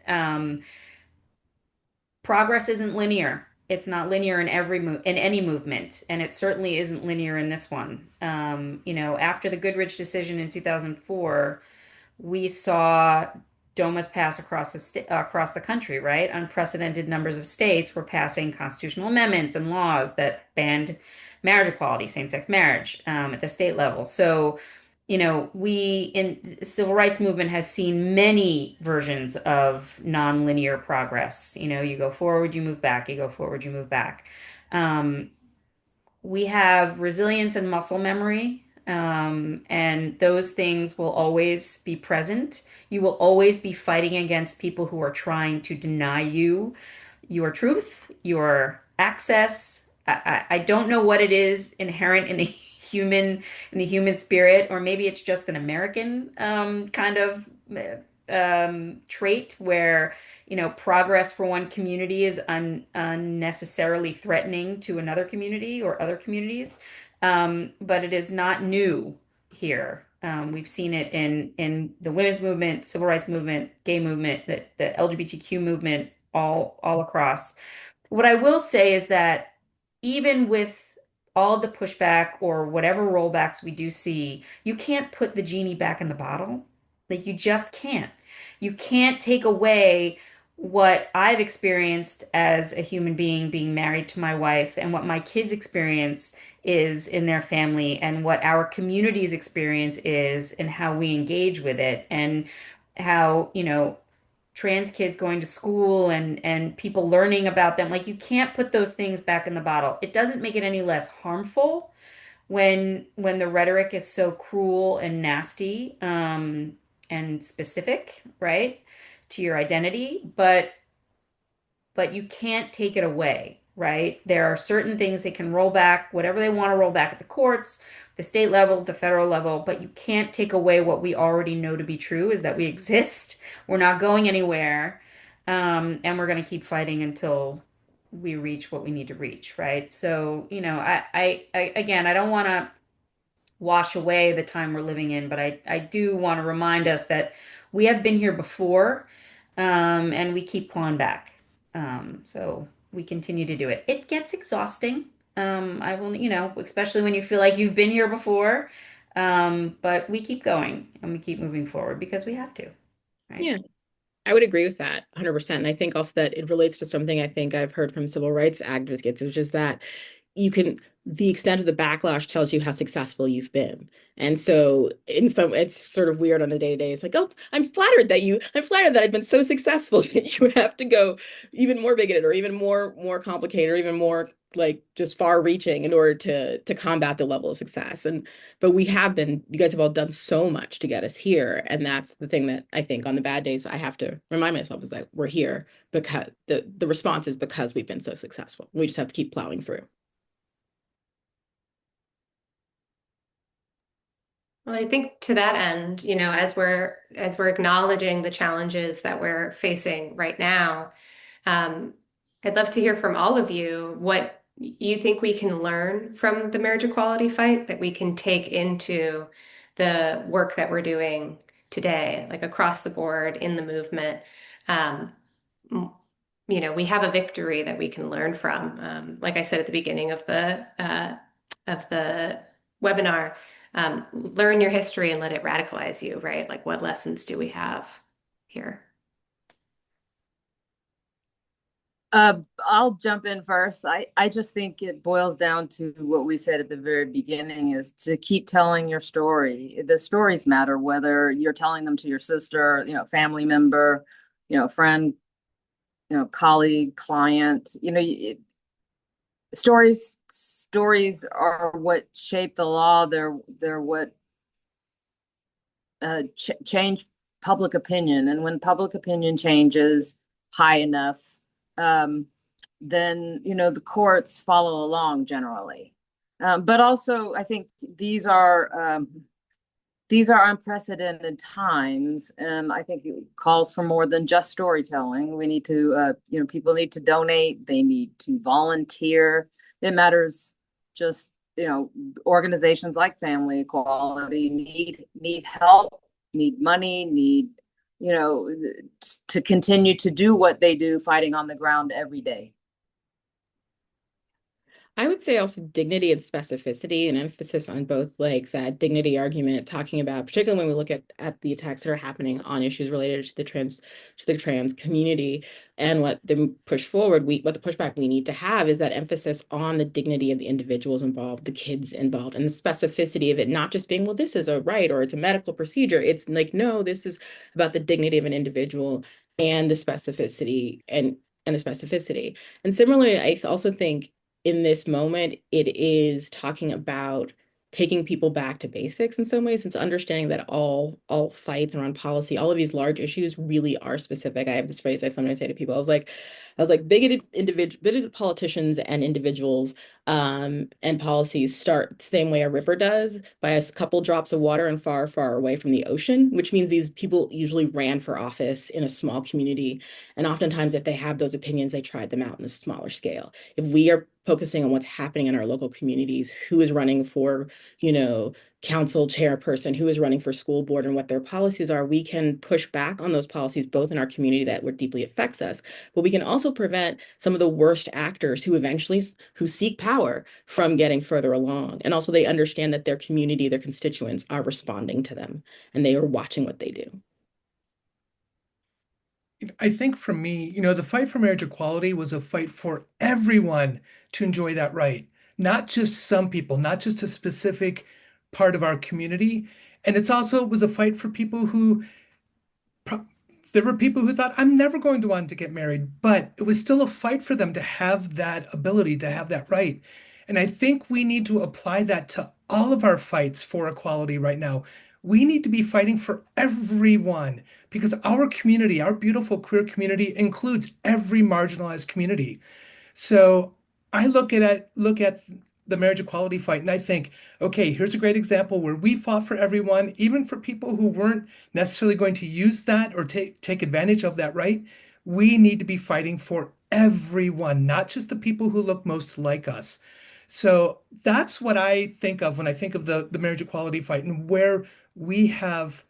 progress isn't linear. It's not linear in any movement, and it certainly isn't linear in this one. After the Goodrich decision in 2004, we saw DOMAs pass across the country, right? Unprecedented numbers of states were passing constitutional amendments and laws that banned marriage equality, same-sex marriage, at the state level. So, we in the civil rights movement has seen many versions of nonlinear progress. You go forward, you move back, you go forward, you move back. We have resilience and muscle memory. And those things will always be present. You will always be fighting against people who are trying to deny you your truth, your access. I don't know what it is inherent in the human spirit, or maybe it's just an American kind of trait where progress for one community is unnecessarily threatening to another community or other communities. but it is not new here. We've seen it in the women's movement, civil rights movement, gay movement, the LGBTQ movement, all across. What I will say is that even with all the pushback or whatever rollbacks we do see, you can't put the genie back in the bottle. Like you just can't. You can't take away what I've experienced as a human being married to my wife and what my kids experience is in their family and what our community's experience is and how we engage with it and how, trans kids going to school and people learning about them. Like you can't put those things back in the bottle. It doesn't make it any less harmful when the rhetoric is so cruel and nasty, and specific, right, to your identity, but you can't take it away, right? There are certain things they can roll back, whatever they want to roll back at the courts, the state level, the federal level, but you can't take away what we already know to be true is that we exist. We're not going anywhere. And we're going to keep fighting until we reach what we need to reach, right? So, again, I don't want to wash away the time we're living in, but I do want to remind us that we have been here before, and we keep clawing back. So we continue to do it. It gets exhausting. I will, especially when you feel like you've been here before. But we keep going and we keep moving forward because we have to, right? Yeah. I would agree with that 100%. And I think also that it relates to something I think I've heard from civil rights advocates, which is that the extent of the backlash tells you how successful you've been. And so it's sort of weird on a day-to-day. It's like, oh, I'm flattered that I've been so successful. You have to go even more bigoted or even more complicated or even more like just far reaching in order to combat the level of success. But you guys have all done so much to get us here. And that's the thing that I think on the bad days I have to remind myself is that we're here because the response is because we've been so successful. We just have to keep plowing through. Well, I think to that end, as we're acknowledging the challenges that we're facing right now, I'd love to hear from all of you what you think we can learn from the marriage equality fight that we can take into the work that we're doing today, like across the board in the movement. Um, we have a victory that we can learn from. Like I said at the beginning of the webinar, learn your history and let it radicalize you, right? Like what lessons do we have here? I'll jump in first. I just think it boils down to what we said at the very beginning is to keep telling your story. The stories matter, whether you're telling them to your sister, family member, friend, colleague, client, stories are what shape the law. They're what change public opinion. And when public opinion changes high enough, then the courts follow along generally. But also, I think these are unprecedented times, and I think it calls for more than just storytelling. We need to, people need to donate. They need to volunteer. It matters. Just organizations like Family Equality need help, need money, need to continue to do what they do, fighting on the ground every day. I would say also dignity and specificity, and emphasis on both, like that dignity argument, talking about, particularly when we look at the attacks that are happening on issues related to the trans community, and what the pushback we need to have is that emphasis on the dignity of the individuals involved, the kids involved, and the specificity of it, not just being, well, this is a right or it's a medical procedure. It's like, no, this is about the dignity of an individual and the specificity and the specificity. And similarly, I also think in this moment, it is talking about taking people back to basics in some ways. It's understanding that all fights around policy, all of these large issues really are specific. I have this phrase I sometimes say to people. I was like bigoted politicians and individuals and policies start the same way a river does, by a couple drops of water and far, far away from the ocean, which means these people usually ran for office in a small community. And oftentimes, if they have those opinions, they tried them out on a smaller scale. If we are focusing on what's happening in our local communities, who is running for, council chairperson, who is running for school board, and what their policies are, we can push back on those policies both in our community that would deeply affects us, but we can also prevent some of the worst actors who seek power from getting further along. And also they understand that their community, their constituents are responding to them and they are watching what they do. I think for me, the fight for marriage equality was a fight for everyone to enjoy that right, not just some people, not just a specific part of our community. And it was a fight for people who there were people who thought, I'm never going to want to get married, but it was still a fight for them to have that ability, to have that right. And I think we need to apply that to all of our fights for equality right now. We need to be fighting for everyone because our community, our beautiful queer community, includes every marginalized community. So I look at the marriage equality fight and I think, okay, here's a great example where we fought for everyone, even for people who weren't necessarily going to use that or take advantage of that right. We need to be fighting for everyone, not just the people who look most like us. So that's what I think of when I think of the marriage equality fight and where we have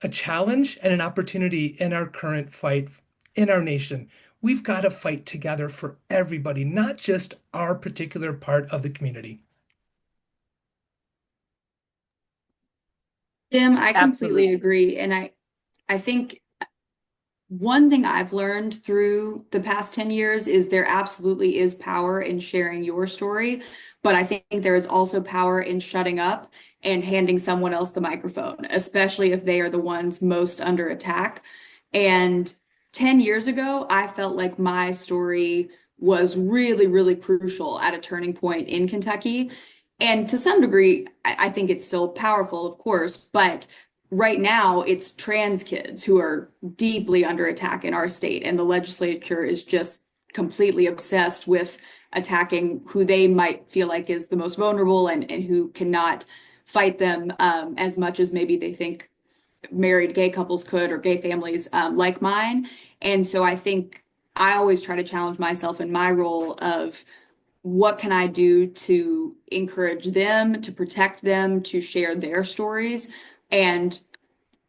a challenge and an opportunity in our current fight in our nation. We've got to fight together for everybody, not just our particular part of the community. Jim, I completely Absolutely. agree. And I think one thing I've learned through the past 10 years is there absolutely is power in sharing your story, but I think there is also power in shutting up and handing someone else the microphone, especially if they are the ones most under attack. And 10 years ago, I felt like my story was really, really crucial at a turning point in Kentucky. And to some degree, I think it's still powerful, of course, but right now it's trans kids who are deeply under attack in our state, and the legislature is just completely obsessed with attacking who they might feel like is the most vulnerable and who cannot fight them as much as maybe they think married gay couples could or gay families like mine. And so I think I always try to challenge myself in my role of what can I do to encourage them, to protect them, to share their stories. And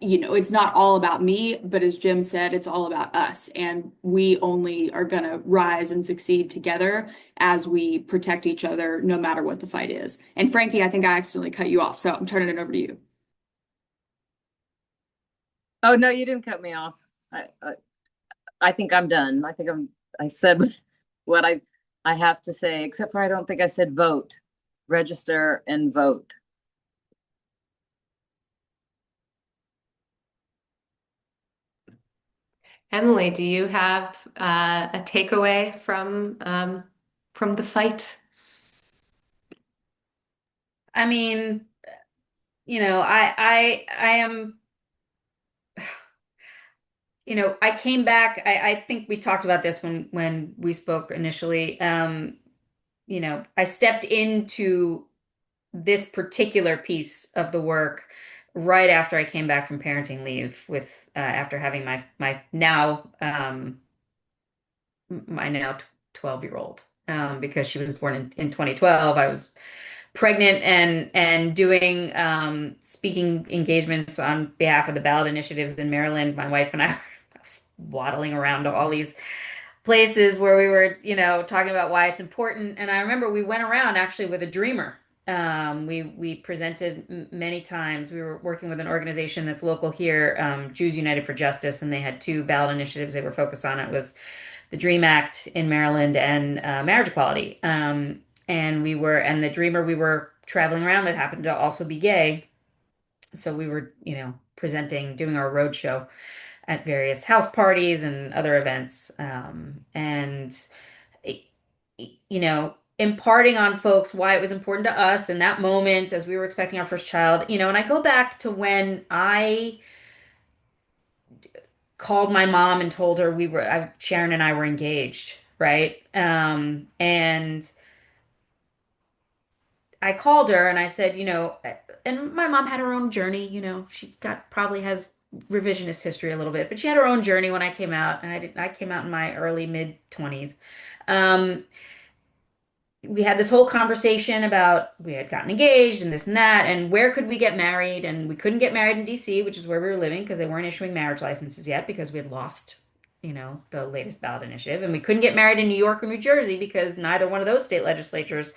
it's not all about me, but as Jim said, it's all about us. And we only are going to rise and succeed together as we protect each other, no matter what the fight is. And Frankie, I think I accidentally cut you off, so I'm turning it over to you. Oh, no, you didn't cut me off. I think I'm done. I've said what I have to say, except for I don't think I said vote, register and vote. Emily, do you have a takeaway from the fight? I mean, I am, I came back. I think we talked about this when we spoke initially. I stepped into this particular piece of the work right after I came back from parenting leave with after having my now 12-year-old because she was born in 2012. I was pregnant and doing speaking engagements on behalf of the ballot initiatives in Maryland. My wife and I was waddling around to all these places where we were, talking about why it's important. And I remember we went around actually with a dreamer. We presented many times. We were working with an organization that's local here, Jews United for Justice, and they had two ballot initiatives they were focused on. It was the DREAM Act in Maryland and marriage equality. And the dreamer we were traveling around with happened to also be gay. So we were, presenting, doing our road show at various house parties and other events. Imparting on folks why it was important to us in that moment as we were expecting our first child, and I go back to when I called my mom and told her Sharon and I were engaged, right? And I called her and I said, and my mom had her own journey, probably has revisionist history a little bit, but she had her own journey when I came out, and I came out in my early mid 20s. we had this whole conversation about we had gotten engaged and this and that, and where could we get married? And we couldn't get married in DC, which is where we were living, because they weren't issuing marriage licenses yet because we had lost, the latest ballot initiative. And we couldn't get married in New York or New Jersey because neither one of those state legislatures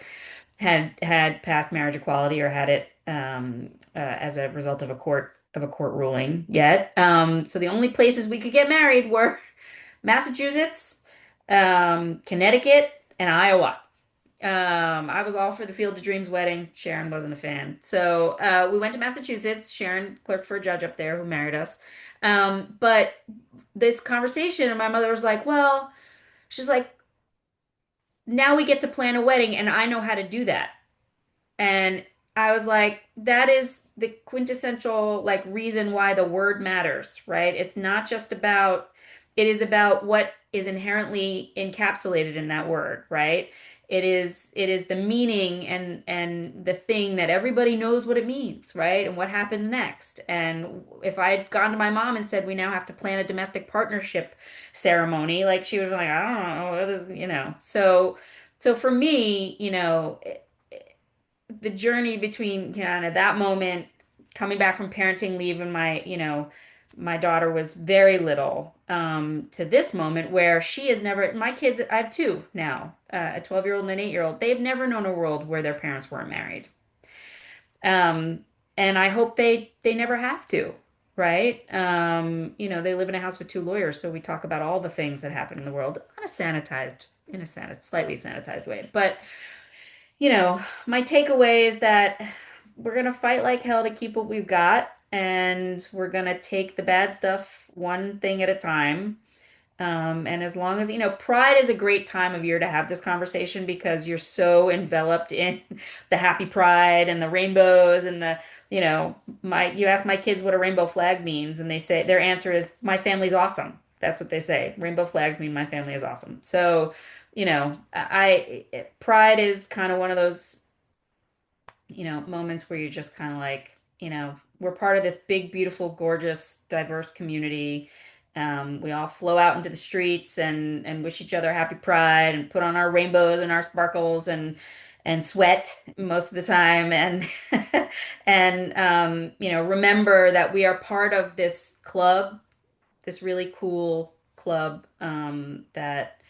had passed marriage equality or had it as a result of a court ruling yet. So the only places we could get married were Massachusetts, Connecticut, and Iowa. I was all for the Field of Dreams wedding. Sharon wasn't a fan. So we went to Massachusetts. Sharon clerked for a judge up there who married us. But this conversation, and my mother was like, well, she's like, now we get to plan a wedding, and I know how to do that. And I was like, that is the quintessential like reason why the word matters, right? It's not just about, it is about what is inherently encapsulated in that word, right? It is the meaning and the thing that everybody knows what it means, right? And what happens next. And if I had gone to my mom and said, we now have to plan a domestic partnership ceremony, like she would be like, I don't know, what is. So for me, the journey between kind of that moment, coming back from parenting leave, and my daughter was very little, to this moment where she has never, my kids, I have two now, a 12-year-old and an 8-year-old. They've never known a world where their parents weren't married. And I hope they never have to, right? They live in a house with two lawyers, so we talk about all the things that happen in the world on a slightly sanitized way. But my takeaway is that we're going to fight like hell to keep what we've got, and we're going to take the bad stuff one thing at a time. And as long as, Pride is a great time of year to have this conversation because you're so enveloped in the happy pride and the rainbows and you ask my kids what a rainbow flag means, and their answer is, my family's awesome. That's what they say. Rainbow flags mean my family is awesome. So, pride is kind of one of those, moments where you're just kind of like, we're part of this big, beautiful, gorgeous, diverse community. We all flow out into the streets and wish each other happy pride and put on our rainbows and our sparkles and sweat most of the time and remember that we are part of this club, this really cool club, that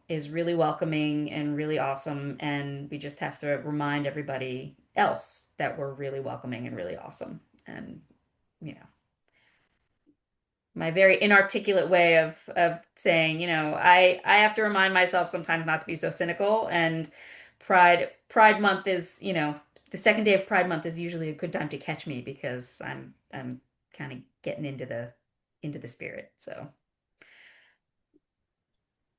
is really welcoming and really awesome. And we just have to remind everybody else that we're really welcoming and really awesome. And, my very inarticulate way of saying, I have to remind myself sometimes not to be so cynical. And Pride Month is, the second day of Pride Month is usually a good time to catch me because I'm kind of getting into the spirit. So.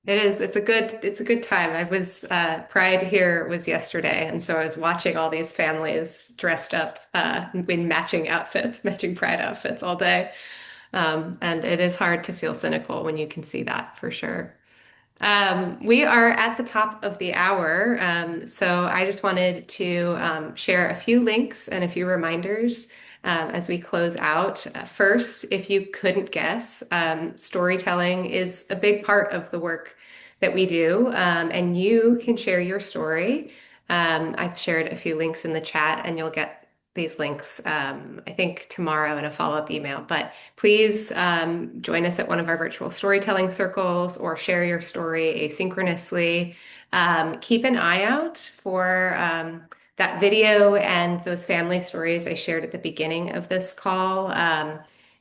It is. It's a good time. I was Pride here was yesterday, and so I was watching all these families dressed up in matching outfits, matching Pride outfits all day. And it is hard to feel cynical when you can see that for sure. We are at the top of the hour, so I just wanted to share a few links and a few reminders as we close out. First, if you couldn't guess, storytelling is a big part of the work that we do, and you can share your story. I've shared a few links in the chat, and you'll get these links, I think tomorrow in a follow-up email, but please join us at one of our virtual storytelling circles or share your story asynchronously. Keep an eye out for that video and those family stories I shared at the beginning of this call.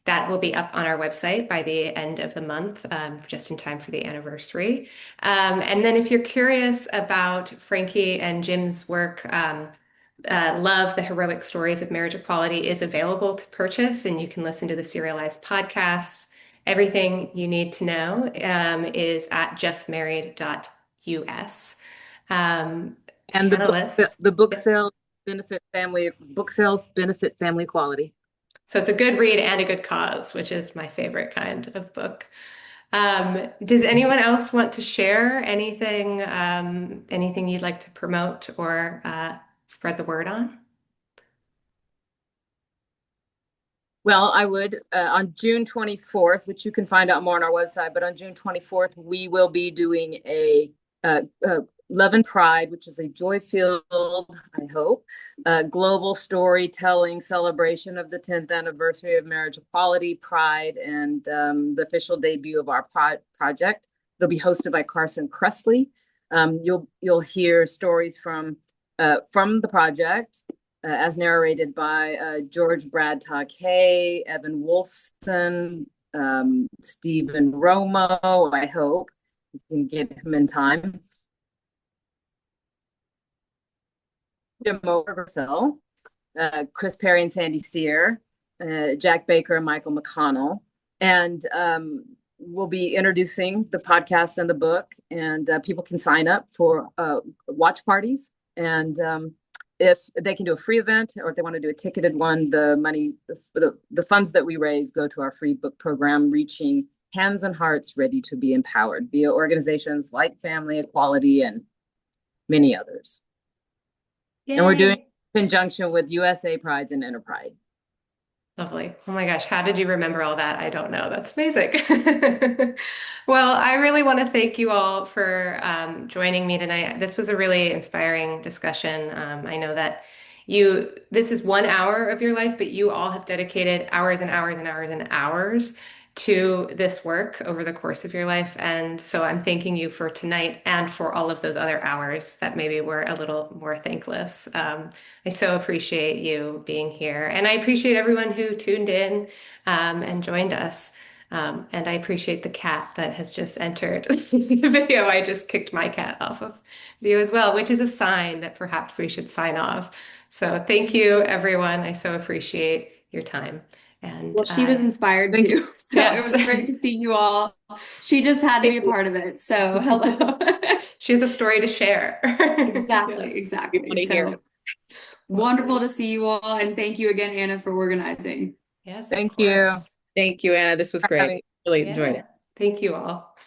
That will be up on our website by the end of the month, just in time for the anniversary. And then if you're curious about Frankie and Jim's work, Love, the Heroic Stories of Marriage Equality is available to purchase, and you can listen to the serialized podcast. Everything you need to know is at justmarried.us. And the book sales benefit family equality. So it's a good read and a good cause, which is my favorite kind of book. Does anyone else want to share anything you'd like to promote or spread the word on? Well, I would, on June 24th, which you can find out more on our website, but on June 24th, we will be doing a Love and Pride, which is a joy-filled, I hope, global storytelling celebration of the 10th anniversary of marriage equality, Pride, and the official debut of our project. It'll be hosted by Carson Kressley. You'll hear stories from the project, as narrated by George Bradtock Hay, Evan Wolfson, Stephen Romo. I hope you can get him in time. Jim Obergefell, Chris Perry and Sandy Steer, Jack Baker and Michael McConnell. And we'll be introducing the podcast and the book, and people can sign up for watch parties. And if they can do a free event, or if they want to do a ticketed one, the funds that we raise go to our free book program, reaching hands and hearts ready to be empowered via organizations like Family Equality and many others. Yay. And we're doing in conjunction with USA Prides and Interpride. Lovely. Oh my gosh, how did you remember all that? I don't know. That's amazing. Well, I really want to thank you all for joining me tonight. This was a really inspiring discussion. I know that this is 1 hour of your life, but you all have dedicated hours and hours and hours and hours to this work over the course of your life. And so I'm thanking you for tonight and for all of those other hours that maybe were a little more thankless. I so appreciate you being here. And I appreciate everyone who tuned in and joined us. And I appreciate the cat that has just entered the video. I just kicked my cat off of video as well, which is a sign that perhaps we should sign off. So thank you, everyone. I so appreciate your time. And well, she was inspired too. So yes. It was great to see you all. She just had to be a part of it. So hello. She has a story to share. Exactly. So wonderful to see you all. And thank you again, Anna, for organizing. Yes. Thank you. Thank you, Anna. This was great. Really enjoyed it. Thank you all.